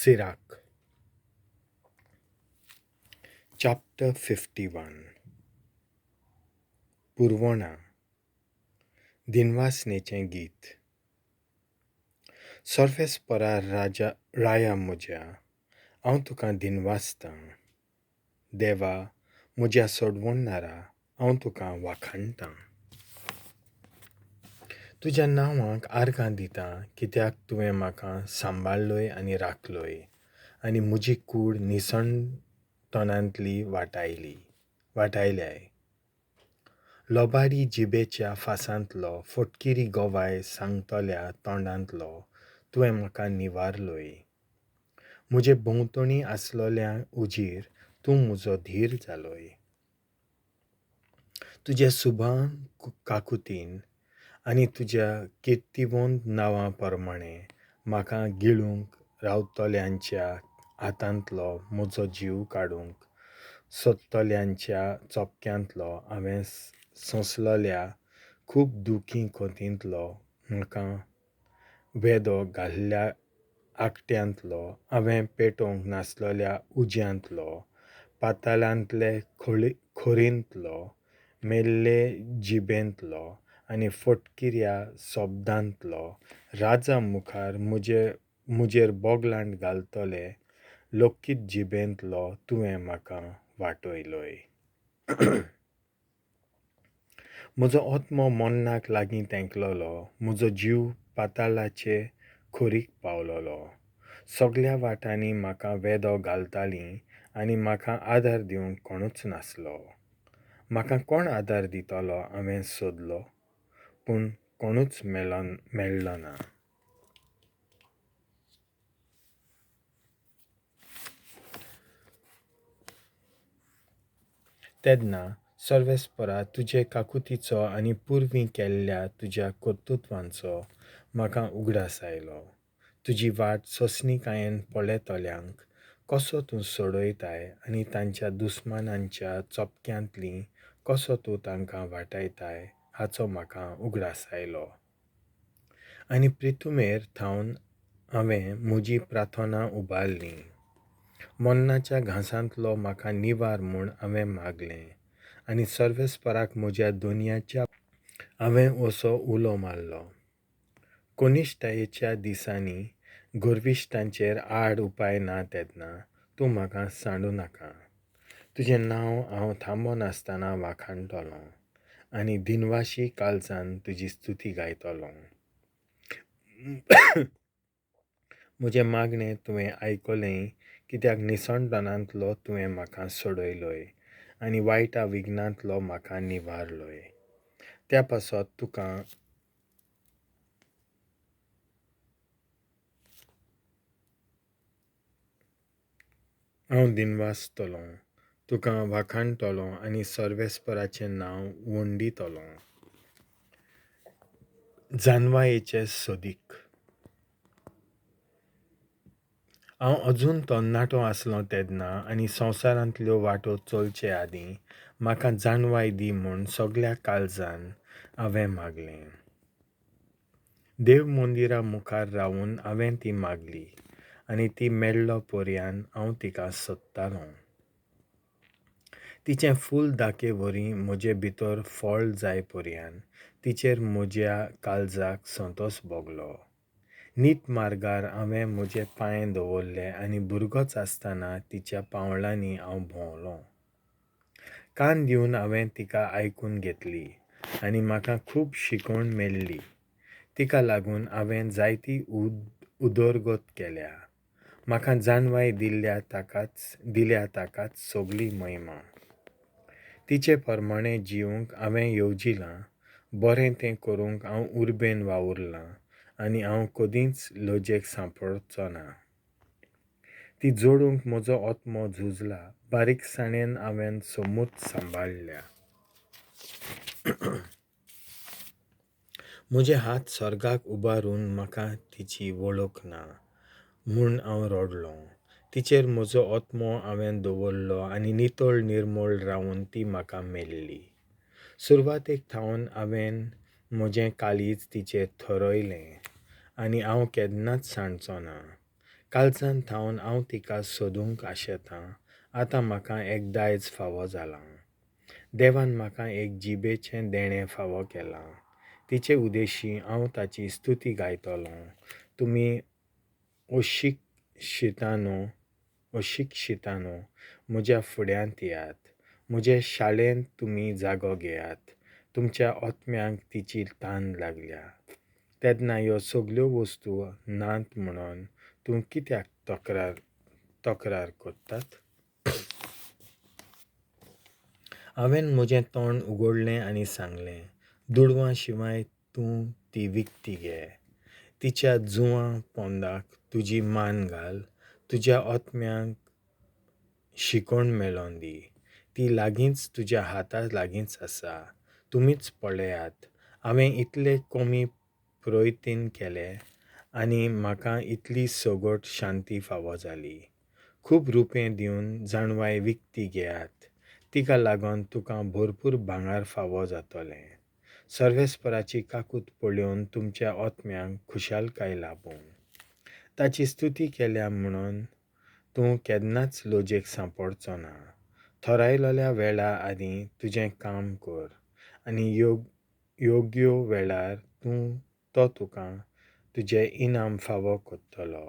Sirach, chapter 51. पुरवणा, दिनवासनेचें गीत. सर्वेस्परा राया म्हज्या, हांव तुका दिनवासतां. देवा, म्हज्या सोडवणारा, हांव तुका वाखाणटां. तुज्या नांवाक आर्गां दितां, कित्याक तुवें म्हाका सांबाळलोय आनी राखलोय, आनी म्हजी कूड निसणटणांतली वाटायल्याय. लोबाडी जिबेच्या फासांतलो, फटकिरी गोवाय सांगतल्या तोंडांतलो तुवें म्हाका निवारलोय. म्हजे भोंवतणी आसलोल्या उजीर तूं म्हजो धीर जालोय. तुज्या सुभां काकुतीन आनी तुज्या किर्तिवंत नांवा प्रमाणें म्हाका गिळूंक रावतल्यांच्या हातांतलो म्हजो जीव काडूंक सोदतल्यांच्या चोपक्यांतलो हांवें सोंसलोल्या खूब दुखी खोतींतलो म्हाका वेदो घाल्ल्या आकट्यांतलो हांवें पेटोवंक नासलोल्या उज्यांतलो पाताळांतले खोरींतलो मेल्ले जिबेंतलो आनी फटकिऱ्या सोबदांतलो राजा मुखार म्हजेर बोगलांट घालतले लोकीत जिबेंतलो तुवें म्हाका वाटयलोय. म्हजो ओत्मो मोन्नाक लागीं तेंकलोलो, म्हजो जीव पाताळाचे खोरीक पावलोलो. सगळ्या वाटांनी म्हाका वेदो घालतालीं आनी म्हाका आदार दिवंक कोणूच नासलो. म्हाका कोण आदार दितलो हांवें सोदलो, पूण कोणूच मेळ्ळो ना. तेदना सर्वेस्परा तुजे काकुतीचो आनी पुर्वीं केल्ल्या तुज्या कर्तुत्वांचो म्हाका उगडास आयलो. तुजी वाट सोंसणीकायेन पळयतल्यांक कसो तूं सोडयताय आनी तांच्या दुस्मानांच्या चोपक्यांतलीं कसो तूं तांकां वाटायताय हाचो म्हाका उगडास आयलो. आनी प्रितुमेर थावन हांवें म्हजी प्रार्थना उबारली. मोन्नाच्या घांसांतलो म्हाका निवार म्हूण हांवें मागलें आनी सर्वेस्पराक म्हज्या दोनयाच्या हांवें असो उलो मारलो. कोनिश्टायेच्या दिसांनी गोरविश्टांचेर आड उपाय ना तेदना तूं म्हाका सांडू नाका. तुजें नांव हांव थांबो नासतना वाखाणटलों आनी दिनवाशी काळजान तुजी स्तुती गायतलों. म्हजें मागणें तुवें आयकलें, कित्याक निसणटणांतलो तुवें म्हाका सोडयलोय आनी वायटा विघ्नांतलो म्हाका निवारलोय. त्या पासत तुका हांव दिनवासतलों, तुका वाखाणटलों आनी सर्वेस्पराचें नांव वंडितलों. जानवायेचे सोदीक. हांव अजून तरणाटो आसलों तेदना आनी संवसारांतल्यो वाटो चलचे आदीं म्हाका जानवाय दी म्हूण सगळ्या काळजान हांवें मागलें. देव मंदिरा मुखार रावून हांवें ती मागली आनी ती मेळ्ळो पर्यान हांव तिका सोदतालों. तिचें फूल दाखे वरी म्हजे भितर फळ जाय पर्यान तिचेर म्हज्या काळजाक संतोश भोगलो. नीत मार्गार हांवें म्हजे पांय दवरले आनी भुरगोच आसतना तिच्या पावलांनी हांव भोंवलों. कान दिवन हांवें तिका आयकून घेतली आनी म्हाका खूब शिकवण मेळ्ळी. तिका लागून हांवें जायती उदरगत केल्या. म्हाका जानवाय दिल्या ताकाच सगळी महिमा. तिचे प्रमाणें जिवंक हांवें येवजिलां, बरें तें करूंक हांव उर्बेन वावुरलां आनी हांव कदींच लजेक सांपडचो ना. ती जोडूंक म्हजो ओत्मो झुजला, बारीकसाणेन हांवें समूत सांबाळल्या. म्हजे हात स्वर्गाक उबारून म्हाका तिची वळख ना म्हूण हांव रडलों. तिचेर म्हजो ओत्मो हांवें दवरलो आनी नितळ निर्मळ रावून ती म्हाका मेळ्ळी. सुरवातेक थावन हांवें म्हजें काळीज तिचेर थरयलें आनी हांव केन्नाच सांडचो ना. कालच्यान थावन हांव तिका सोदूंक आशेतां. आतां म्हाका एक दायज फावो जालां. देवान म्हाका एक जिबेचें देणें फावो केलां. तिचे उद्देशी हांव ताची स्तुती गायतलों. तुमी अशिक्षितानो म्हज्या फुड्यांत येयात. म्हजे शाळेंत तुमी जागो घेयात. तुमच्या otmeank तिची तान लागल्या. तेदना ह्यो सगल्यो वस्तू नांत म्हणून तूं कित्याक तोकरार कोत्तात? हांवें म्हजें तोंड उगडलें आनी सांगलें, दुडवां शिवाय तूं ती विकती घे. तिच्या जुवां पोंदाक तुजी मान घाल. तुज्या otmeank शिकोण मेळोन दी. ती लागींच तुज्या हाता लागींच आसा. तुमीच पळयात. हांवें इतले कोमी प्रयत्न केले आनी म्हाका इतली सोगोट शांती फावो जाली. खूब रुपें दिवन जाणवाय विकती घेयात. तिका लागून तुका भरपूर भांगार फावो जातोलें. सर्वेस्पराची काकूट पळोवन तुमच्या otmeank खुशालकाय लाबूं. ताची स्तुती केल्या म्हणून तूं केन्नाच लोजेक सांपडचो ना. थरायलोल्या वेळा आनी तुजें काम कर आनी योग्य वेळार तो तुका तुजें इनाम फावो कोत्तलो.